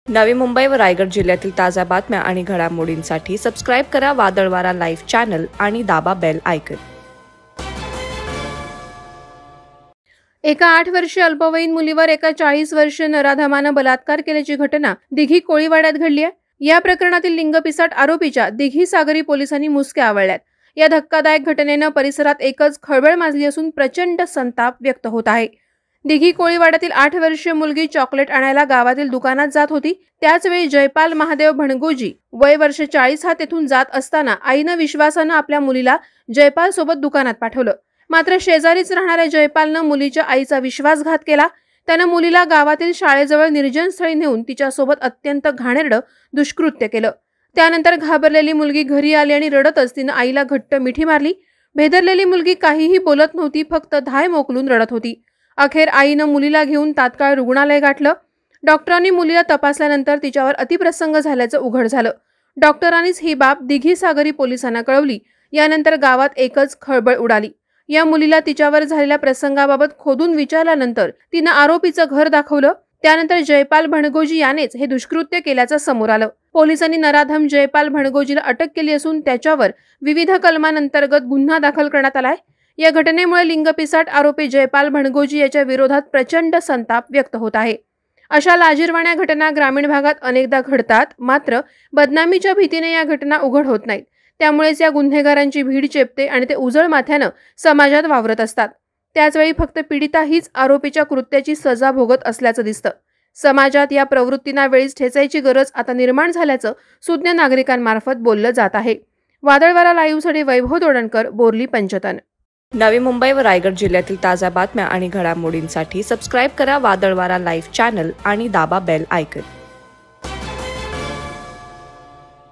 नवी मुंबई व रायगड जिल्ह्यातील ताज्या बातम्या आणि घडामोडींसाठी सबस्क्राईब करा वादळवारा लाईव्ह चॅनल आणि दाबा बेल आयकॉन। एका 8 वर्षीय अल्पवयीन मुलीवर एका 40 वर्षीय नराधमानं बलात्कार केल्याची घटना दिघी कोळीवाड्यात घडली आहे। या प्रकरणातील लिंगपिसाट आरोपीच्या दिघी सागरी पोलिसांनी मुसक्या आवळल्यात। या धक्कादायक घटनेनं परिसरात एकच खळबळ माजली असून प्रचंड संताप व्यक्त होत आहे। दिघी कोळीवाड्यातील 8 वर्षीय मुलगी चॉकलेट आणायला गावातील दुकानात जात होती। त्याचवेळी जयपाल महादेव भणगोजी वय वर्ष 40 हा तेथून जात असताना आईनं विश्वासानं आपल्या मुलीला जयपाल सोबत दुकानात पाठवलं। मात्र शेजारीच राहणाऱ्या जयपालनं मुलीच्या आईचा विश्वासघात केला। त्यानं मुलीला गावातील शाळेजवळ निर्जन स्थळी नेऊन तिच्यासोबत अत्यंत घाणेरडं दुष्कृत्य केलं। त्यानंतर घाबरलेली मुलगी घरी आली आणि रडतच तिनं आईला घट्ट मिठी मारली। भेदरलेली मुलगी काहीही बोलत नव्हती, फक्त धाय मोकलून रडत होती। अखेर आईनं मुलीला घेऊन तात्काळ रुग्णालय गाठलं। डॉक्टरांनी मुलीला तपासल्यानंतर तिच्यावर अतिप्रसंग झाल्याचं उघड झालं। डॉक्टरांनीच ही बाब दिघी सागरी पोलिसांना कळवली। यानंतर गावात एकच खळबळ उडाली। या मुलीला तिच्यावर झालेल्या प्रसंगाबाबत खोदून विचारल्यानंतर तिनं आरोपीचं घर दाखवलं। त्यानंतर जयपाल भणगोजी यानेच हे दुष्कृत्य केल्याचं समोर आलं। पोलिसांनी नराधम जयपाल भणगोजीला अटक केली असून त्याच्यावर विविध कलमांअंतर्गत गुन्हा दाखल करण्यात आलाय। या घटनेमुळे लिंगपिसाट आरोपी जयपाल भणगोजी याच्या विरोधात प्रचंड संताप व्यक्त होत आहे। अशा लाजिरवाण्या घटना ग्रामीण भागात अनेकदा घडतात, मात्र बदनामीच्या भीतीने या घटना उघड होत नाहीत। त्यामुळेच या गुन्हेगारांची भीड चेपते आणि ते उजळ माथ्यानं समाजात वावरत असतात। त्याचवेळी फक्त पीडिता हीच आरोपीच्या कृत्याची सजा भोगत असल्याचं दिसतं। समाजात या प्रवृत्तींना वेळीच ठेचायची गरज आता निर्माण झाल्याचं सुज्ञ नागरिकांमार्फत बोललं जात आहे। वादळवारा लाईव्हसाठी वैभव दोडणकर, बोर्ली, पंचतन। नवी मुंबई व रायगड जिल्ह्यातील ताज्या बातम्या आणि घडामोडींसाठी सबस्क्राईब करा वादळवारा लाईव्ह चॅनल आणि दाबा बेल आयकॉन।